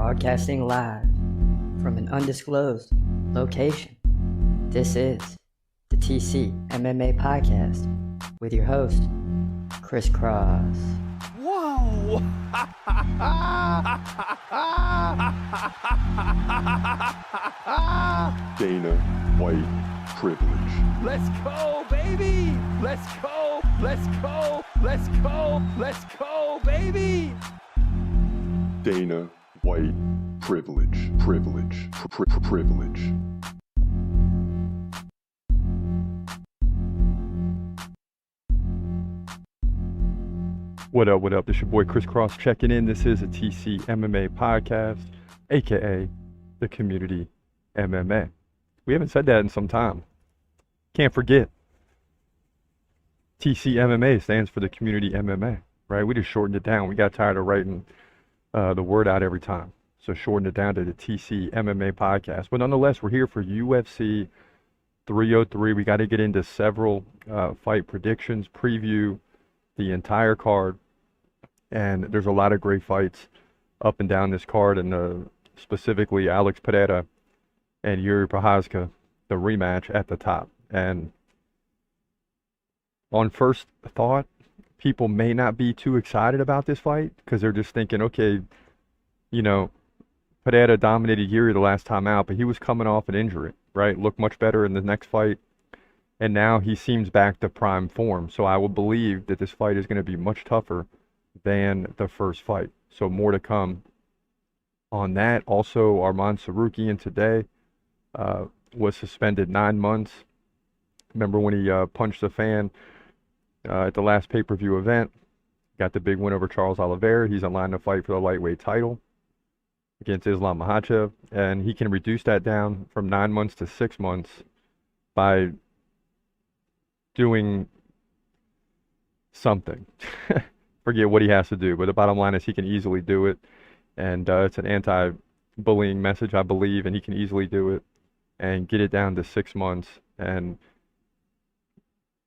Broadcasting live from an undisclosed location. This is the TCMMA podcast with your host, Chris Cross. Whoa! Dana White privilege. Let's go, baby! Let's go! Let's go! Let's go! Let's go, baby! Dana White privilege. Privilege. Privilege. What up, what up? This your boy Chris Cross checking in. This is a TCMMA podcast, aka the Community MMA. We haven't said that in some time. Can't forget. TCMMA stands for the Community MMA, right? We just shortened it down. We got tired of writing the word out every time. So shortened it down to the TCMMA podcast. But nonetheless, we're here for UFC 303. We got to get into several fight predictions, preview the entire card. And there's a lot of great fights up and down this card, and specifically Alex Pereira and Jiri Prochazka, the rematch at the top. And on first thought, people may not be too excited about this fight because they're just thinking, okay, you know, Pereira dominated Jiri the last time out, but he was coming off an injury, right? Looked much better in the next fight, and now he seems back to prime form. So I will believe that this fight is going to be much tougher than the first fight. So more to come on that. Also, Arman Sarukian today was suspended 9 months. Remember when he punched a fan at the last pay-per-view event? Got the big win over Charles Oliveira. He's in line to fight for the lightweight title against Islam Makhachev, and he can reduce that down from 9 months to 6 months by doing something. Forget what he has to do, but the bottom line is he can easily do it, and it's an anti-bullying message, I believe, and he can easily do it and get it down to 6 months. And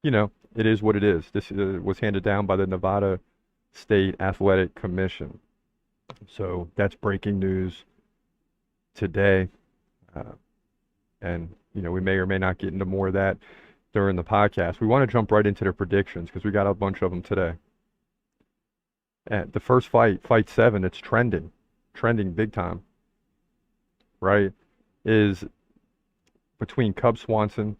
you know, it is what it is. This was handed down by the Nevada State Athletic Commission. So that's breaking news today. And, you know, we may or may not get into more of that during the podcast. We want to jump right into the predictions because we got a bunch of them today. And the first fight, Fight 7, it's trending big time, right, is between Cub Swanson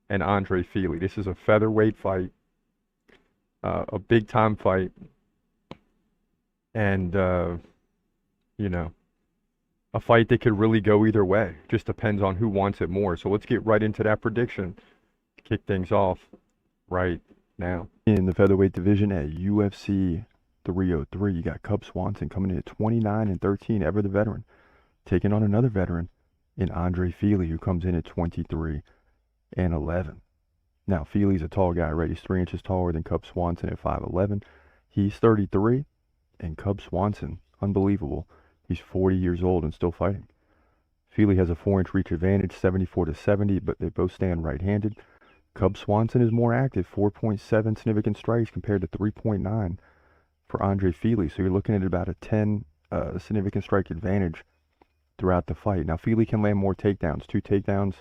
and Andre Fili. This is a featherweight fight, a big time fight, and you know, a fight that could really go either way. Just depends on who wants it more. So let's get right into that prediction to kick things off right now. In the featherweight division at UFC 303, you got Cub Swanson coming in at 29-13, ever the veteran, taking on another veteran in Andre Fili, who comes in at 23-11. Now, Fili's a tall guy, right? He's 3 inches taller than Cub Swanson at 5'11". He's 33, and Cub Swanson, unbelievable, he's 40 years old and still fighting. Fili has a 4-inch reach advantage, 74-70, but they both stand right-handed. Cub Swanson is more active, 4.7 significant strikes compared to 3.9 for Andre Fili. So you're looking at about a 10 significant strike advantage throughout the fight. Now, Fili can land more takedowns, 2 takedowns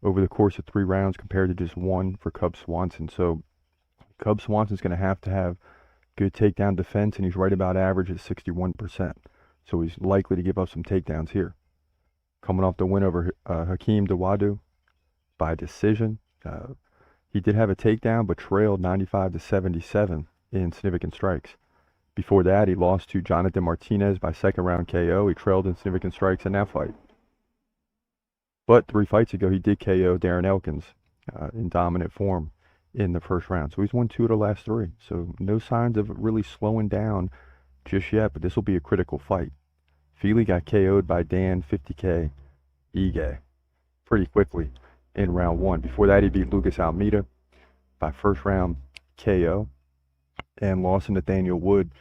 over the course of 3 rounds compared to just 1 for Cub Swanson. So Cub Swanson's going to have good takedown defense, and he's right about average at 61%. So he's likely to give up some takedowns here. Coming off the win over Hakeem Dawodu by decision. He did have a takedown, but trailed 95-77 in significant strikes. Before that, he lost to Jonathan Martinez by second round KO. He trailed in significant strikes in that fight. But 3 fights ago, he did KO Darren Elkins in dominant form in the first round. So he's won 2 of the last 3. So no signs of really slowing down just yet, but this will be a critical fight. Fili got KO'd by Dan 50K Ige pretty quickly in round 1. Before that, he beat Lucas Almeida by first round KO and lost to Nathaniel Wood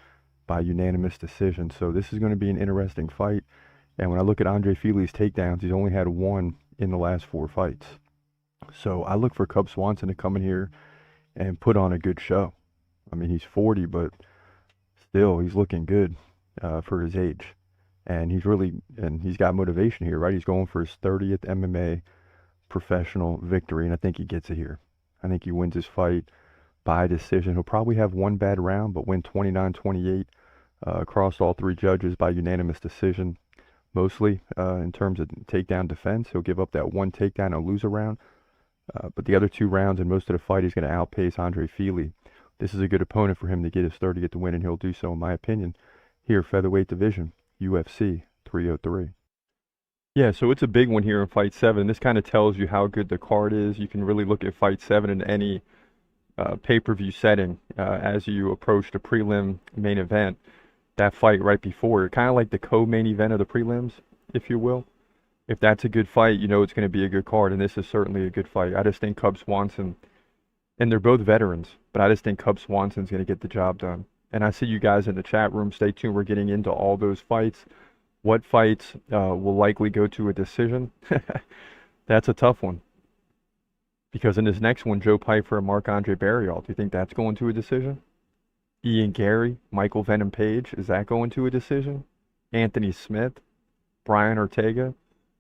by unanimous decision. So this is going to be an interesting fight. And when I look at Andre Fili's takedowns, he's only had 1 in the last 4 fights. So I look for Cub Swanson to come in here and put on a good show. I mean, he's 40, but still, he's looking good for his age. And he's got motivation here, right? He's going for his 30th MMA professional victory, and I think he gets it here. I think he wins his fight by decision. He'll probably have one bad round, but win 29-28 across all three judges by unanimous decision. Mostly in terms of takedown defense, he'll give up that one takedown and lose a round. But the other two rounds and most of the fight, he's going to outpace Andre Fili. This is a good opponent for him to get his 30th to win, and he'll do so, in my opinion, here, featherweight division, UFC 303. Yeah, so it's a big one here in Fight 7. This kind of tells you how good the card is. You can really look at Fight 7 in any pay-per-view setting as you approach the prelim main event. That fight right before, kind of like the co-main event of the prelims, if you will. If that's a good fight, you know it's going to be a good card, and this is certainly a good fight. I just think Cub Swanson, and they're both veterans, but I just think Cub Swanson's going to get the job done. And I see you guys in the chat room. Stay tuned. We're getting into all those fights. What fights will likely go to a decision? That's a tough one. Because in this next one, Joe Pyfer and Marc-Andre Barral, do you think that's going to a decision? Ian Gary, Michael Venom Page, is that going to a decision? Anthony Smith, Brian Ortega,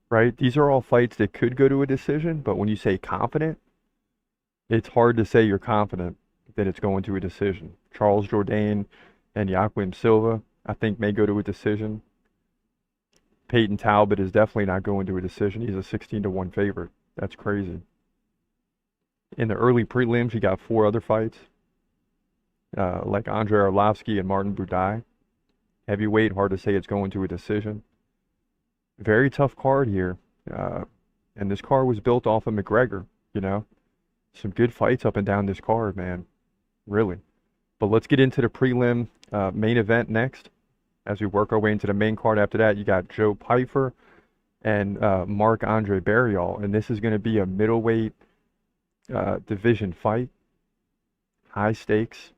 right? These are all fights that could go to a decision, but when you say confident, it's hard to say you're confident that it's going to a decision. Charles Jourdain and Joaquim Silva, I think, may go to a decision. Peyton Talbot is definitely not going to a decision. He's a 16-1 favorite. That's crazy. In the early prelims, you got 4 other fights, like Andrei Arlovsky and Martin Buday. Heavyweight, hard to say it's going to a decision. Very tough card here. And this card was built off of McGregor, you know. Some good fights up and down this card, man. Really. But let's get into the prelim main event next. As we work our way into the main card after that, you got Joe Pyfer and Marc-Andre Barral. And this is going to be a middleweight division fight. High stakes,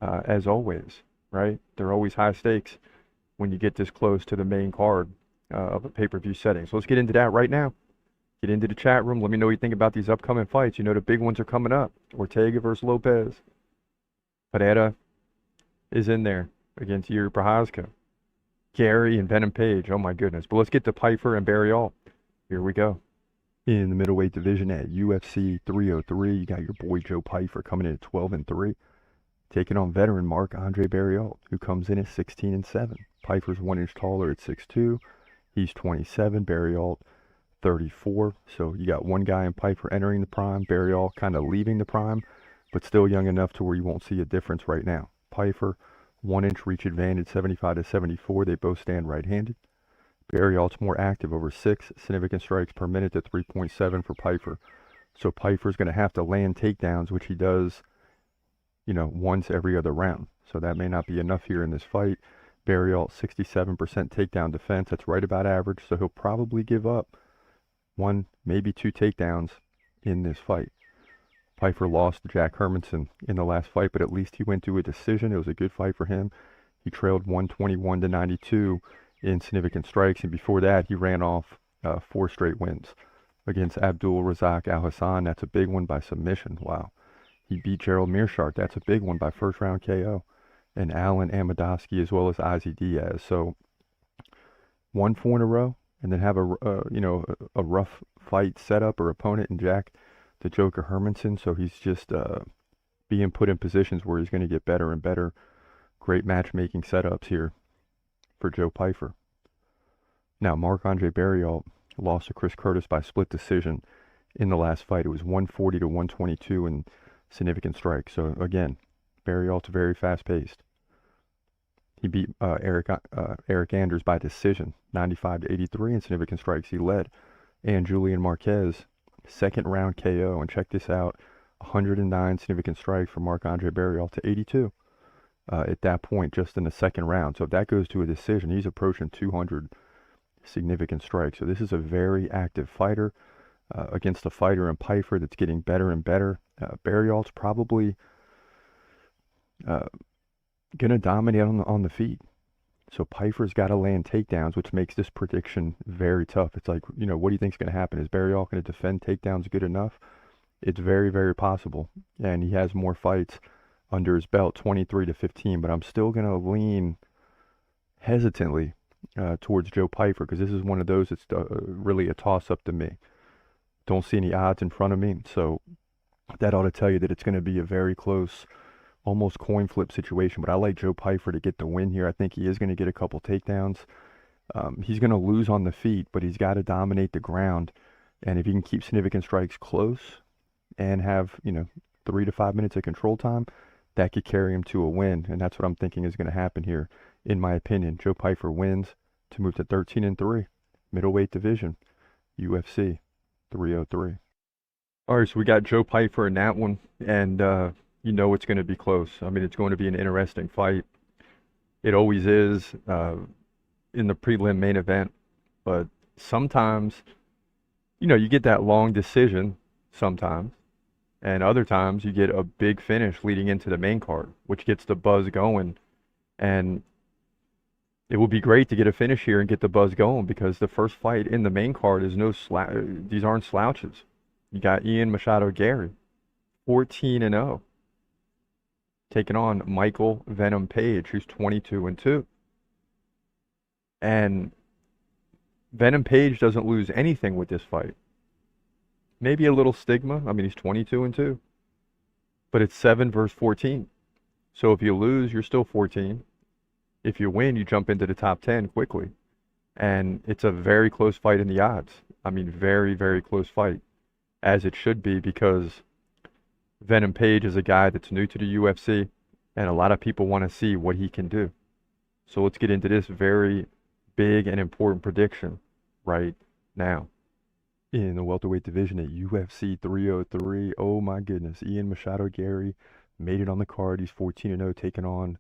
as always, right? They're always high stakes when you get this close to the main card of a pay-per-view setting. So let's get into that right now. Get into the chat room. Let me know what you think about these upcoming fights. You know the big ones are coming up. Ortega versus Lopez. Pereira is in there against Jiri Prochazka. Gary and Venom Page. Oh my goodness. But let's get to Pyfer and Barral. Here we go. In the middleweight division at UFC 303, you got your boy Joe Pyfer coming in at 12-3, taking on veteran Marc-Andre Barral, who comes in at 16-7. Pyfer's 1 inch taller at 6'2". He's 27. Barral 34. So you got one guy in Pyfer entering the prime, Barral kind of leaving the prime, but still young enough to where you won't see a difference right now. Pyfer, 1 inch reach advantage, 75-74. They both stand right-handed. Barral's more active, over 6 significant strikes per minute to 3.7 for Pyfer. So Pyfer's going to have to land takedowns, which he does, you know, once every other round. So that may not be enough here in this fight. Barral, 67% takedown defense. That's right about average. So he'll probably give up 1, maybe 2 takedowns in this fight. Pyfer lost to Jack Hermanson in the last fight, but at least he went to a decision. It was a good fight for him. He trailed 121-92 in significant strikes, and before that, he ran off 4 straight wins against Abdul Razak Al Hassan. That's a big one by submission. Wow. He beat Gerald Meerschaert. That's a big one by first round KO. And Alan Amadovsky as well as Ozzy Diaz. So 1-4 in a row, and then have a rough fight setup or opponent in Jack the Joker Hermanson. So he's just being put in positions where he's going to get better and better. Great matchmaking setups here for Joe Pyfer. Now, Marc-Andre Barral lost to Chris Curtis by split decision in the last fight. It was 140-122 in significant strikes. So again, Barral's very fast-paced. He beat Eric Anders by decision, 95-83 in significant strikes. He led. And Julian Marquez, second round KO. And check this out, 109 significant strikes for Marc-Andre Barral to 82 at that point, just in the second round. So if that goes to a decision, he's approaching 200 significant strikes. So this is a very active fighter against a fighter in Pyfer that's getting better and better. Barral's probably going to dominate on the feet. So Pyfer's got to land takedowns, which makes this prediction very tough. It's like, you know, what do you think's going to happen? Is Barral going to defend takedowns good enough? It's very, very possible. And he has more fights under his belt, 23-15. But I'm still going to lean hesitantly towards Joe Pyfer, because this is one of those that's really a toss-up to me. Don't see any odds in front of me, so that ought to tell you that it's going to be a very close, almost coin flip situation. But I like Joe Pyfer to get the win here. I think he is going to get a couple takedowns. He's going to lose on the feet, but he's got to dominate the ground. And if he can keep significant strikes close and have, 3 to 5 minutes of control time, that could carry him to a win. And that's what I'm thinking is going to happen here, in my opinion. Joe Pyfer wins to move to 13-3, middleweight division, UFC 303. All right, so we got Joe Pyfer in that one, and it's going to be close. I mean, it's going to be an interesting fight. It always is in the prelim main event, but sometimes, you get that long decision sometimes, and other times you get a big finish leading into the main card, which gets the buzz going. And it would be great to get a finish here and get the buzz going, because the first fight in the main card is these aren't slouches. You got Ian Machado Gary, 14-0, taking on Michael Venom Page, who's 22-2. And Venom Page doesn't lose anything with this fight. Maybe a little stigma. I mean, he's 22-2, but it's 7 versus 14. So if you lose, you're still 14. If you win, you jump into the top 10 quickly. And it's a very close fight in the odds. I mean, very, very close fight, as it should be, because Venom Page is a guy that's new to the UFC, and a lot of people want to see what he can do. So let's get into this very big and important prediction right now. In the welterweight division at UFC 303, oh my goodness, Ian Machado Gary made it on the card. He's 14-0, taking on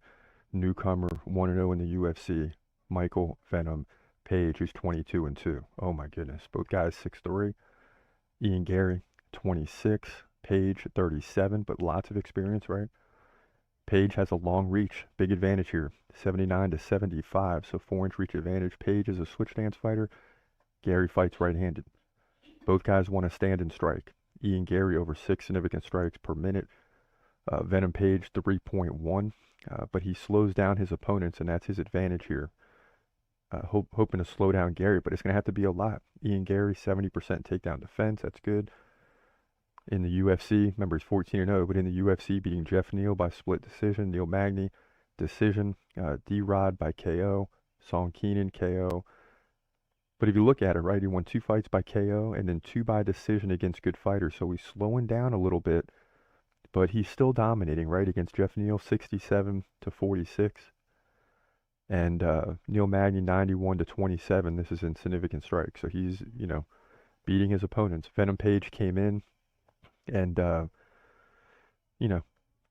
newcomer 1-0 in the UFC, Michael Venom Page, who's 22-2. Oh my goodness, both guys 6'3". Ian Gary 26, Page 37, but lots of experience, right? Page has a long reach, big advantage here, 79-75, so 4-inch reach advantage. Page is a switch stance fighter. Gary fights right-handed. Both guys want to stand and strike. Ian Gary over 6 significant strikes per minute. Venom Page 3.1, but he slows down his opponents, and that's his advantage here. Hoping to slow down Gary, but it's going to have to be a lot. Ian Gary, 70% takedown defense. That's good. In the UFC, remember he's 14-0, but in the UFC, beating Jeff Neal by split decision, Neil Magny decision, D-Rod by KO, Song Keenan KO. But if you look at it, right, he won 2 fights by KO and then 2 by decision against good fighters. So he's slowing down a little bit, but he's still dominating, right, against Jeff Neal, 67-46. And Neil Magny, 91-27. This is in significant strikes. So he's, beating his opponents. Venom Page came in and,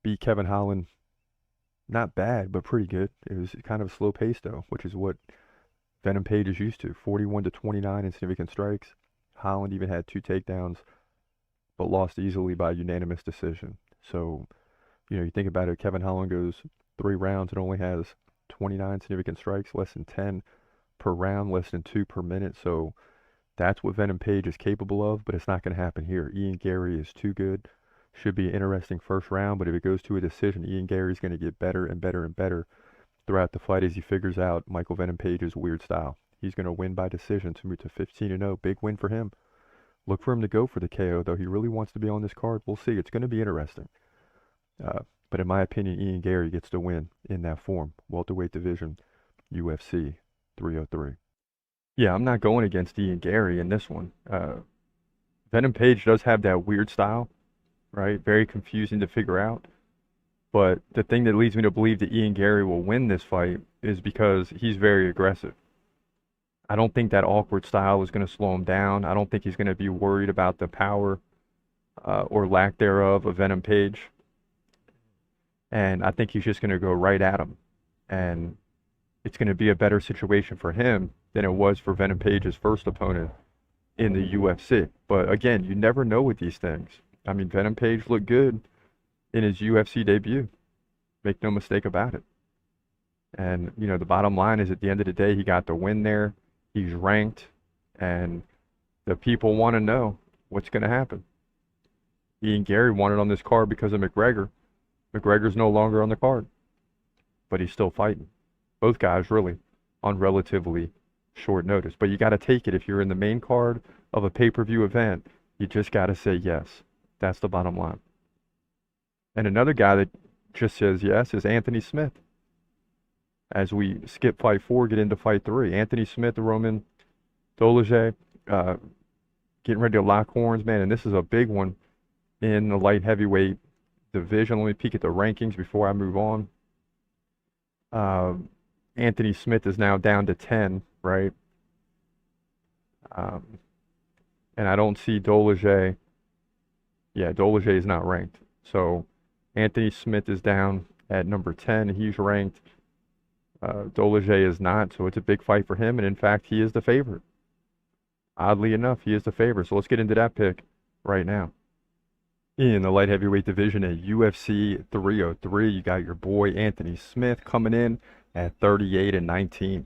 beat Kevin Holland. Not bad, but pretty good. It was kind of a slow pace, though, which is what Venom Page is used to. 41-29 in significant strikes. Holland even had 2 takedowns, but lost easily by unanimous decision. So, you think about it, Kevin Holland goes 3 rounds and only has 29 significant strikes, less than 10 per round, less than 2 per minute. So that's what Venom Page is capable of, but it's not going to happen here. Ian Gary is too good. Should be an interesting first round, but if it goes to a decision, Ian Gary is going to get better and better and better throughout the fight as he figures out Michael Venom Page's weird style. He's going to win by decision to move to 15-0. Big win for him. Look for him to go for the KO, though. He really wants to be on this card. We'll see. It's going to be interesting. But in my opinion, Ian Gary gets the win in that form. Welterweight division, UFC 303. Yeah, I'm not going against Ian Gary in this one. Venom Page does have that weird style, right? Very confusing to figure out. But the thing that leads me to believe that Ian Gary will win this fight is because he's very aggressive. I don't think that awkward style is going to slow him down. I don't think he's going to be worried about the power or lack thereof of Venom Page. And I think he's just going to go right at him. And it's going to be a better situation for him than it was for Venom Page's first opponent in the UFC. But again, you never know with these things. I mean, Venom Page looked good in his UFC debut. Make no mistake about it. And, the bottom line is at the end of the day, he got the win there. He's ranked. And the people want to know what's going to happen. Ian Gary wanted on this card because of McGregor. McGregor's no longer on the card. But he's still fighting. Both guys, really. on relatively short notice. But you got to take it. If you're in the main card of a pay-per-view event, you just got to say yes. That's the bottom line. And another guy that just says yes is Anthony Smith. As we skip fight 4, get into fight 3. Anthony Smith, Roman Dolidze, getting ready to lock horns, man. And this is a big one in the light heavyweight division. Let me peek at the rankings before I move on. Anthony Smith is now down to 10, right? And I don't see Dolidze. Yeah, Dolidze is not ranked. So Anthony Smith is down at number 10. He's ranked. Dolidze is not, so it's a big fight for him. And in fact, he is the favorite. Oddly enough, he is the favorite. So let's get into that pick right now. In the light heavyweight division at UFC 303, you got your boy Anthony Smith coming in at 38-19,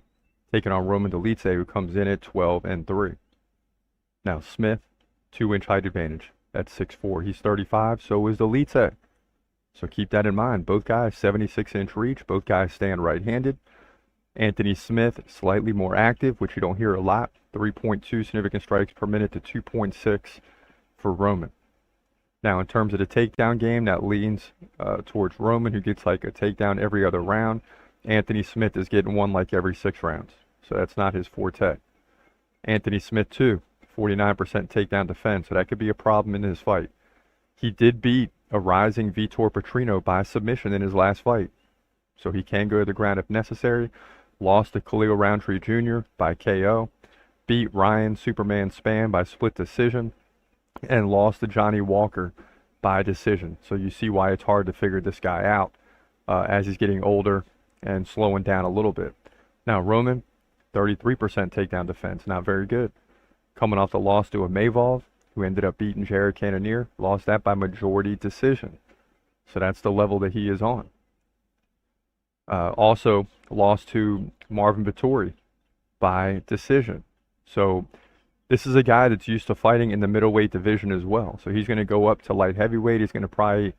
taking on Roman Delit, who comes in at 12-3. Now Smith, 2-inch height advantage. That's 6'4". He's 35. So is Delit. So keep that in mind. Both guys 76-inch reach. Both guys stand right-handed. Anthony Smith slightly more active, which you don't hear a lot. 3.2 significant strikes per minute to 2.6 for Roman. Now, in terms of the takedown game, that leans towards Roman, who gets like a takedown every other round. Anthony Smith is getting one like every 6 rounds. So that's not his forte. Anthony Smith, too, 49% takedown defense. So that could be a problem in his fight. He did beat a rising Vitor Petrino by submission in his last fight. So he can go to the ground if necessary. Lost to Khalil Roundtree Jr. by KO. Beat Ryan Superman Spann by split decision. And lost to Johnny Walker by decision. So you see why it's hard to figure this guy out as he's getting older and slowing down a little bit. Now Roman, 33% takedown defense. Not very good. Coming off the loss to a Mavov, who ended up beating Jared Cannonier. Lost that by majority decision. So that's the level that he is on. Also lost to Marvin Vettori by decision. So this is a guy that's used to fighting in the middleweight division as well. So he's going to go up to light heavyweight. He's going to probably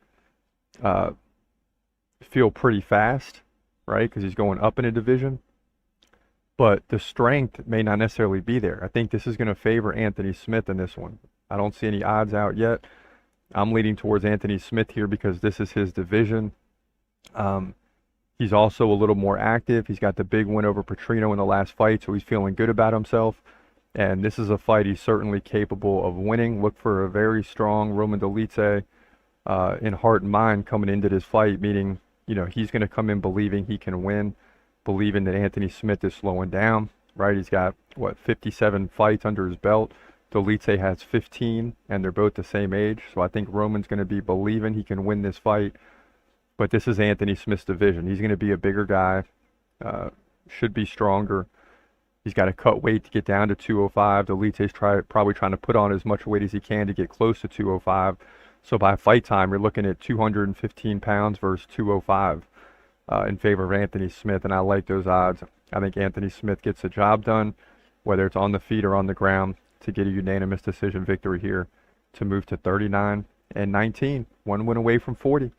feel pretty fast, right? Because he's going up in a division. But the strength may not necessarily be there. I think this is going to favor Anthony Smith in this one. I don't see any odds out yet. I'm leaning towards Anthony Smith here because this is his division. He's also a little more active. He's got the big win over Petrino in the last fight, so he's feeling good about himself. And this is a fight he's certainly capable of winning. Look for a very strong Roman Delit in heart and mind coming into this fight, meaning, you know, he's going to come in believing he can win, believing that Anthony Smith is slowing down, right? He's got, 57 fights under his belt. Delit has 15, and they're both the same age. So I think Roman's going to be believing he can win this fight. But this is Anthony Smith's division. He's going to be a bigger guy, should be stronger. He's got to cut weight to get down to 205. Delite's probably trying to put on as much weight as he can to get close to 205. So by fight time, you're looking at 215 pounds versus 205 in favor of Anthony Smith, and I like those odds. I think Anthony Smith gets the job done, whether it's on the feet or on the ground, to get a unanimous decision victory here to move to 39-19. One win away from 40.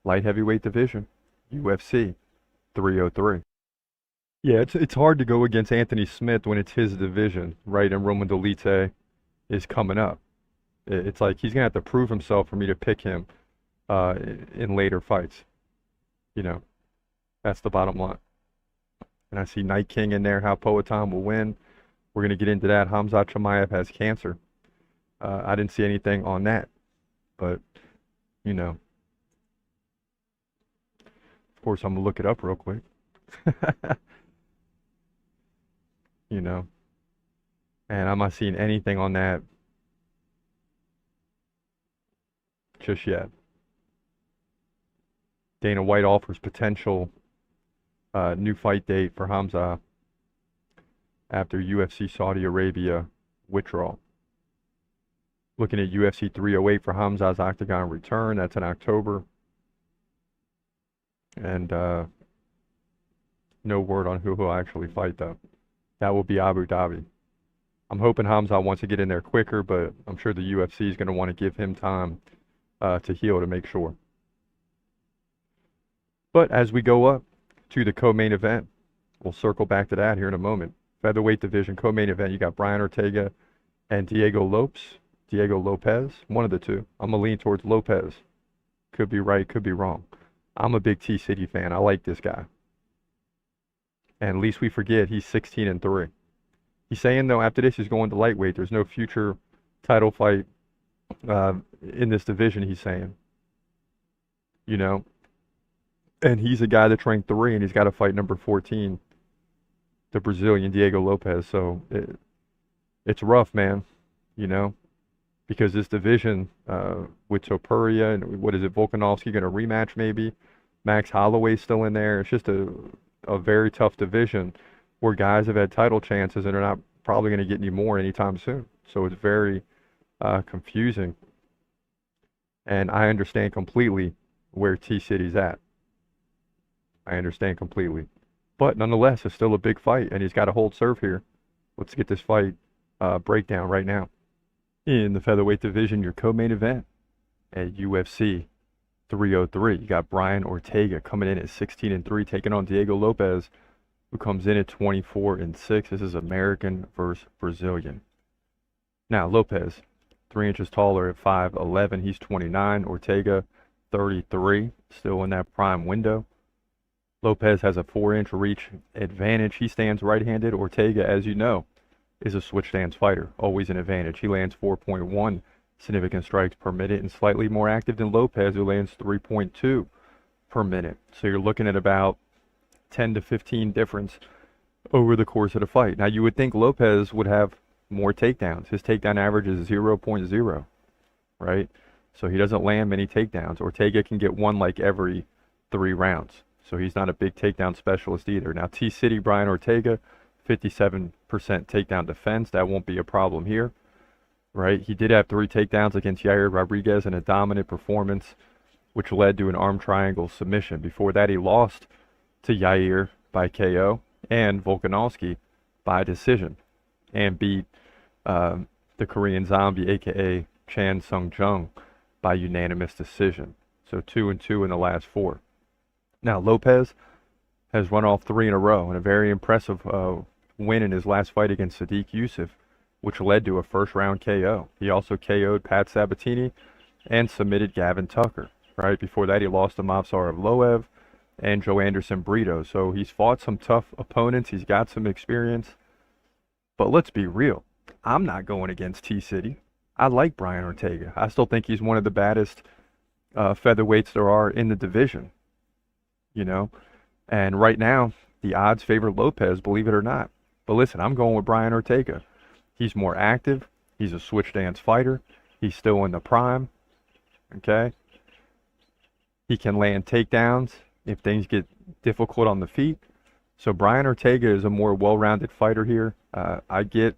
Light heavyweight division, UFC 303. Yeah, it's hard to go against Anthony Smith when it's his division, right? And Roman Delit is coming up. It's like he's going to have to prove himself for me to pick him in later fights. You know, that's the bottom line. And I see Night King in there, how Poatan will win. We're going to get into that. Khamzat Chimaev has cancer. I didn't see anything on that. But, you know, of course, I'm going to look it up real quick. You know, and I'm not seeing anything on that just yet. Dana White offers potential new fight date for Khamzat after UFC Saudi Arabia withdrawal. Looking at UFC 308 for Khamzat's Octagon return. That's in October. And no word on who will actually fight, though. That will be Abu Dhabi. I'm hoping Khamzat wants to get in there quicker, but I'm sure the UFC is going to want to give him time to heal to make sure. But as we go up to the co-main event, We'll circle back to that here in a moment. Featherweight division co-main event. You got Brian Ortega and Diego Lopez, one of the two. I'm gonna lean towards Lopez. Could be right, could be wrong. I'm a big T City fan. I like this guy. And at least we forget he's 16-3. He's saying though after this he's going to lightweight. There's no future title fight in this division. He's saying, you know, and he's a guy that's ranked 3, and he's got to fight number 14, the Brazilian Diego Lopez. So it's rough, man. You know, because this division with Topuria and what is it, Volkanovski going to rematch maybe? Max Holloway's still in there. It's just a very tough division where guys have had title chances and are not probably going to get any more anytime soon. So it's very confusing. And I understand completely where T-City's at. I understand completely. But nonetheless, it's still a big fight, and he's got to hold serve here. Let's get this fight breakdown right now. In the featherweight division, your co-main event at UFC 303. You got Brian Ortega coming in at 16-3, taking on Diego Lopez, who comes in at 24-6. This is American versus Brazilian. Now, Lopez, 3 inches taller at 5'11". He's 29. Ortega, 33, still in that prime window. Lopez has a 4-inch reach advantage. He stands right-handed. Ortega, as you know, is a switch stance fighter, always an advantage. He lands 4.1 significant strikes per minute and slightly more active than Lopez, who lands 3.2 per minute. So you're looking at about 10 to 15 difference over the course of the fight. Now, you would think Lopez would have more takedowns. His takedown average is 0.0, right? So he doesn't land many takedowns. Ortega can get one like every 3 rounds. So he's not a big takedown specialist either. Now, T-City, Brian Ortega, 57% takedown defense. That won't be a problem here, right? He did have 3 takedowns against Yair Rodriguez in a dominant performance, which led to an arm triangle submission. Before that, he lost to Yair by KO and Volkanovski by decision, and beat the Korean Zombie, a.k.a. Chan Sung Jung, by unanimous decision. So 2-2 in the last 4. Now, Lopez has run off 3 in a row, and a very impressive win in his last fight against Sadiq Youssef, which led to a first-round KO. He also KO'd Pat Sabatini and submitted Gavin Tucker. Right before that, he lost to Movsar Evloev and Joe Anderson Brito. So he's fought some tough opponents. He's got some experience. But let's be real. I'm not going against T-City. I like Brian Ortega. I still think he's one of the baddest featherweights there are in the division. You know, and right now the odds favor Lopez, believe it or not. But listen, I'm going with Brian Ortega. He's more active. He's a switch stance fighter. He's still in the prime. Okay. He can land takedowns if things get difficult on the feet. So Brian Ortega is a more well-rounded fighter here. I get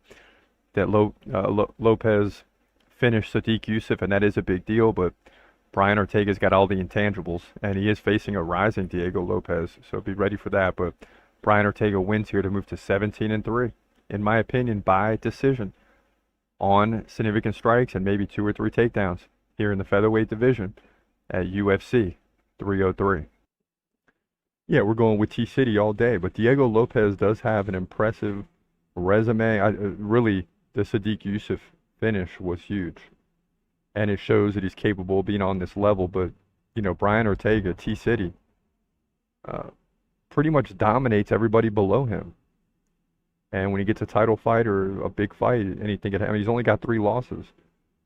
that Lopez finished Sadiq Youssef, and that is a big deal, but Brian Ortega's got all the intangibles, and he is facing a rising Diego Lopez, so be ready for that. But Brian Ortega wins here to move to 17-3, in my opinion, by decision on significant strikes and maybe 2 or 3 takedowns here in the featherweight division at UFC 303. Yeah, we're going with T-City all day, but Diego Lopez does have an impressive resume. Really, the Sadiq Youssef finish was huge. And it shows that he's capable of being on this level. But, you know, Brian Ortega, T-City, pretty much dominates everybody below him. And when he gets a title fight or a big fight, anything can happen. He's only got 3 losses.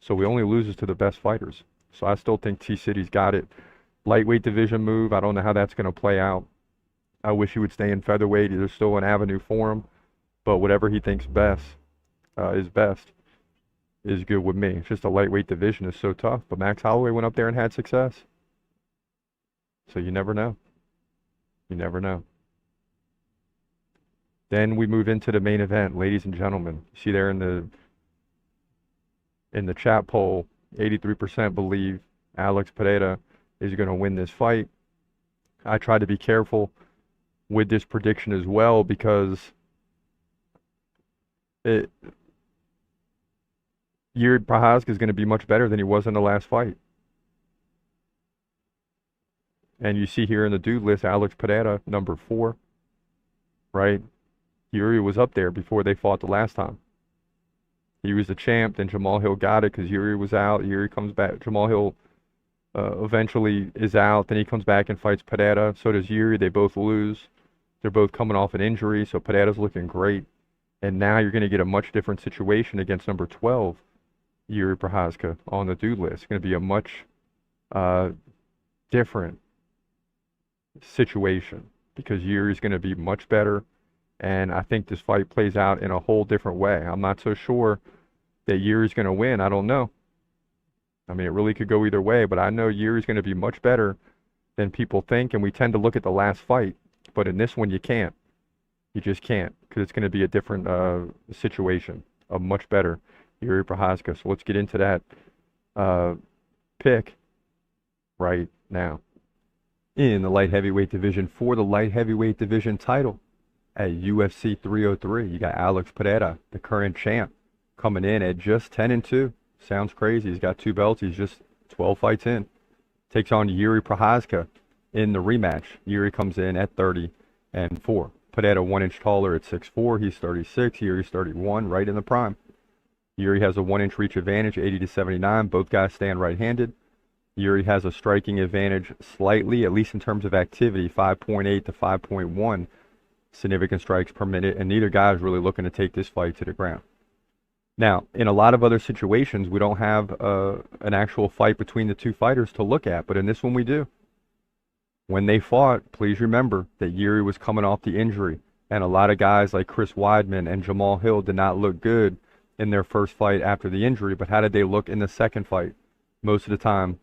So he only loses to the best fighters. So I still think T-City's got it. Lightweight division move, I don't know how that's going to play out. I wish he would stay in featherweight. There's still an avenue for him. But whatever he thinks best is good with me. It's just a lightweight division is so tough. But Max Holloway went up there and had success. So you never know. You never know. Then we move into the main event, ladies and gentlemen. You see there in the chat poll, 83% believe Alex Pereira is going to win this fight. I tried to be careful with this prediction as well because Jiri Prochazka is going to be much better than he was in the last fight. And you see here in the dude list, Alex Pereira, number 4. right? Jiri was up there before they fought the last time. He was the champ, then Jamal Hill got it because Jiri was out. Jiri comes back. Jamal Hill eventually is out. Then he comes back and fights Pereira. So does Jiri. They both lose. They're both coming off an injury, so Pereira's looking great. And now you're going to get a much different situation against number 12, Jiri Prochazka, on the dude list. It's going to be a much different situation because Jiri's going to be much better. And I think this fight plays out in a whole different way. I'm not so sure that Jiri's going to win. I don't know. I mean, it really could go either way, but I know Jiri's going to be much better than people think. And we tend to look at the last fight, but in this one, you can't. You just can't because it's going to be a different situation, a much better Jiri Prochazka. So let's get into that pick right now. In the light heavyweight division, for the light heavyweight division title at UFC 303, you got Alex Pereira, the current champ, coming in at just 10-2. Sounds crazy. He's got 2 belts. He's just 12 fights in. Takes on Jiri Prochazka in the rematch. Jiri comes in at 30-4. Pereira 1 inch taller at 6'4". He's 36. Jiri's 31, right in the prime. Jiri has a 1 inch reach advantage, 80-79. Both guys stand right-handed. Jiri has a striking advantage slightly, at least in terms of activity, 5.8 to 5.1 significant strikes per minute, and neither guy is really looking to take this fight to the ground. Now, in a lot of other situations, we don't have an actual fight between the two fighters to look at, but in this one we do. When they fought, please remember that Jiri was coming off the injury, and a lot of guys like Chris Weidman and Jamal Hill did not look good in their first fight after the injury, but how did they look in the second fight? Most of the time,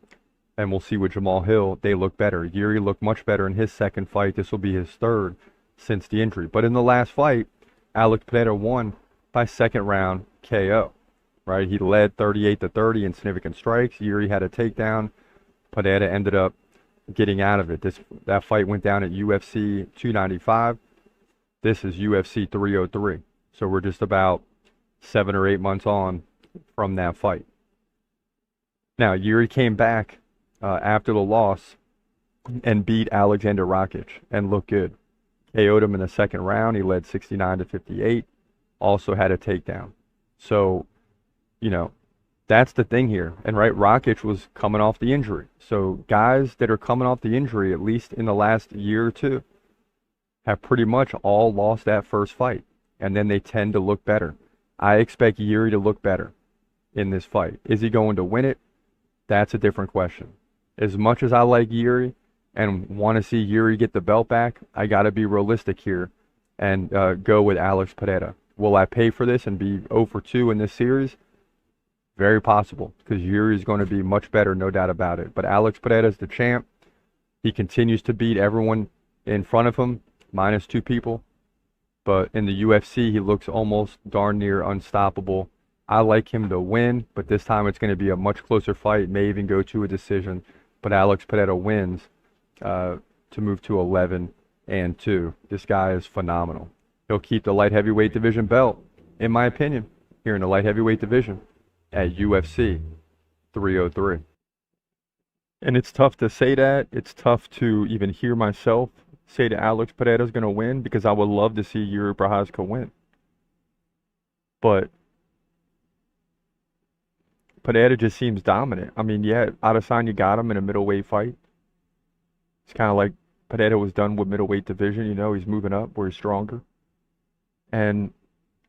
and we'll see with Jamal Hill, they look better. Jiri looked much better in his second fight. This will be his third since the injury. But in the last fight, Alex Pereira won by second round KO, right? He led 38-30 in significant strikes. Jiri had a takedown. Pereira ended up getting out of it. That fight went down at UFC 295. This is UFC 303. So we're just about 7 or 8 months on from that fight. Now, Jiri came back after the loss and beat Alexander Rakic and looked good. KO'd him in the second round. He led 69-58. Also had a takedown. So, you know, that's the thing here. And right, Rakic was coming off the injury. So guys that are coming off the injury, at least in the last year or two, have pretty much all lost that first fight. And then they tend to look better. I expect Jiri to look better in this fight. Is he going to win it? That's a different question. As much as I like Jiri and want to see Jiri get the belt back, I got to be realistic here and go with Alex Pereira. Will I pay for this and be 0-2 in this series? Very possible, because Jiri is going to be much better, no doubt about it. But Alex Pereira is the champ. He continues to beat everyone in front of him, minus 2 people. But in the UFC, he looks almost darn near unstoppable. I like him to win, but this time it's going to be a much closer fight. It may even go to a decision. But Alex Pereira wins to move to 11-2. This guy is phenomenal. He'll keep the light heavyweight division belt, in my opinion, here in the light heavyweight division at UFC 303. And it's tough to say that. It's tough to even hear myself say that Alex Pereira is going to win because I would love to see Jiri Prochazka win. But Pereira just seems dominant. I mean, yeah, Adesanya got him in a middleweight fight. It's kind of like Pereira was done with middleweight division. You know, he's moving up where he's stronger.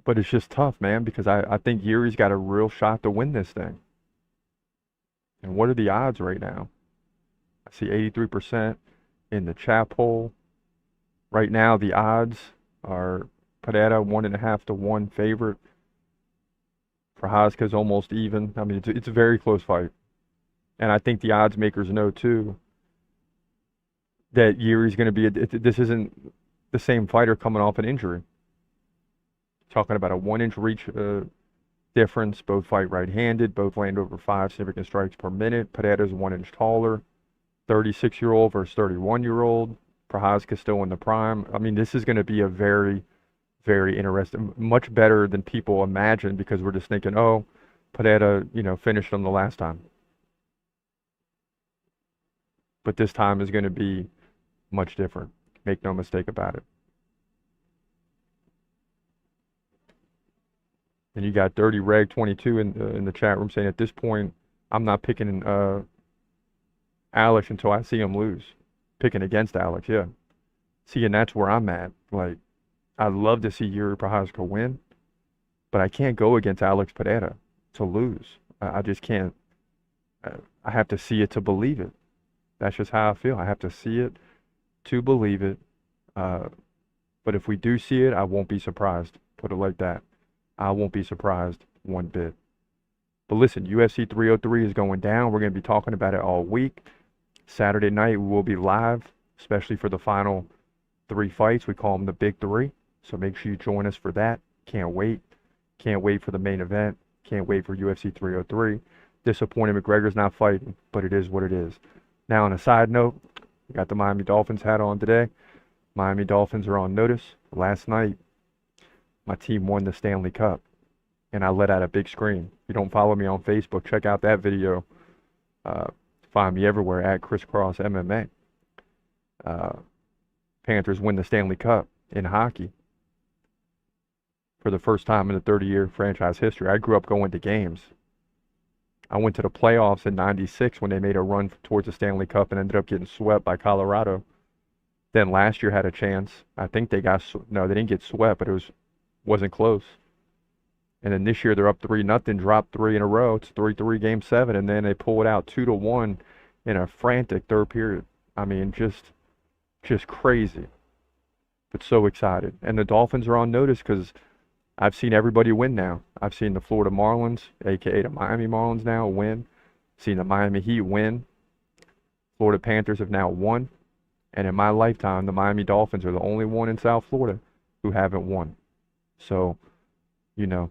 But it's just tough, man, because I think Jiri's got a real shot to win this thing. And what are the odds right now? I see 83% in the chat poll. Right now, the odds are Pereira 1.5 to 1 favorite. Prochazka's almost even. I mean, it's a very close fight. And I think the odds makers know, too, that Jiri's going to be, this isn't the same fighter coming off an injury. Talking about a 1 inch reach difference. Both fight right-handed. Both land over 5 significant strikes per minute. Pereira's 1 inch taller. 36-year-old versus 31-year-old. Prochazka still in the prime. I mean, this is going to be a very, very interesting, much better than people imagine because we're just thinking, oh, Pereira, finished him the last time. But this time is going to be much different. Make no mistake about it. And you got Dirty Reg 22 in the chat room saying at this point, I'm not picking Alex until I see him lose. Picking against Alex, yeah. See, and that's where I'm at. Like, I'd love to see Jiri Prochazka win, but I can't go against Alex Pereira to lose. I just can't. I have to see it to believe it. That's just how I feel. I have to see it to believe it. But if we do see it, I won't be surprised. Put it like that. I won't be surprised one bit. But listen, UFC 303 is going down. We're going to be talking about it all week. Saturday night, we will be live, especially for the final 3 fights. We call them the Big Three. So make sure you join us for that. Can't wait. Can't wait for the main event. Can't wait for UFC 303. Disappointed McGregor's not fighting, but it is what it is. Now, on a side note, we got the Miami Dolphins hat on today. Miami Dolphins are on notice. Last night, my team won the Stanley Cup, and I let out a big scream. If you don't follow me on Facebook, check out that video. Find me everywhere at Crisscross MMA. Panthers win the Stanley Cup in hockey for the first time in the 30-year franchise history. I grew up going to games. I went to the playoffs in '96 when they made a run towards the Stanley Cup and ended up getting swept by Colorado. Then last year had a chance. I think they got no, they didn't get swept, but it wasn't close. And then this year they're up 3-0, dropped 3 in a row. It's 3-3 game 7, and then they pull it out 2-1 in a frantic third period. I mean, just crazy. But so excited. And the Dolphins are on notice because I've seen everybody win now. I've seen the Florida Marlins, aka the Miami Marlins now, win. Seen the Miami Heat win. Florida Panthers have now won. And in my lifetime, the Miami Dolphins are the only one in South Florida who haven't won. So, you know,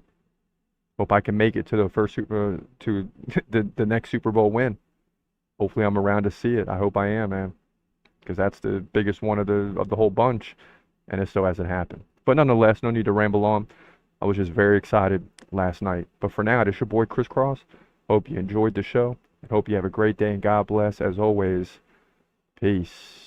hope I can make it to the first to the next Super Bowl win. Hopefully I'm around to see it. I hope I am, man, because that's the biggest one of the whole bunch, and it still hasn't happened. But nonetheless, no need to ramble on. I was just very excited last night. But for now, it's your boy Chris Cross. Hope you enjoyed the show. I hope you have a great day, and God bless. As always, peace.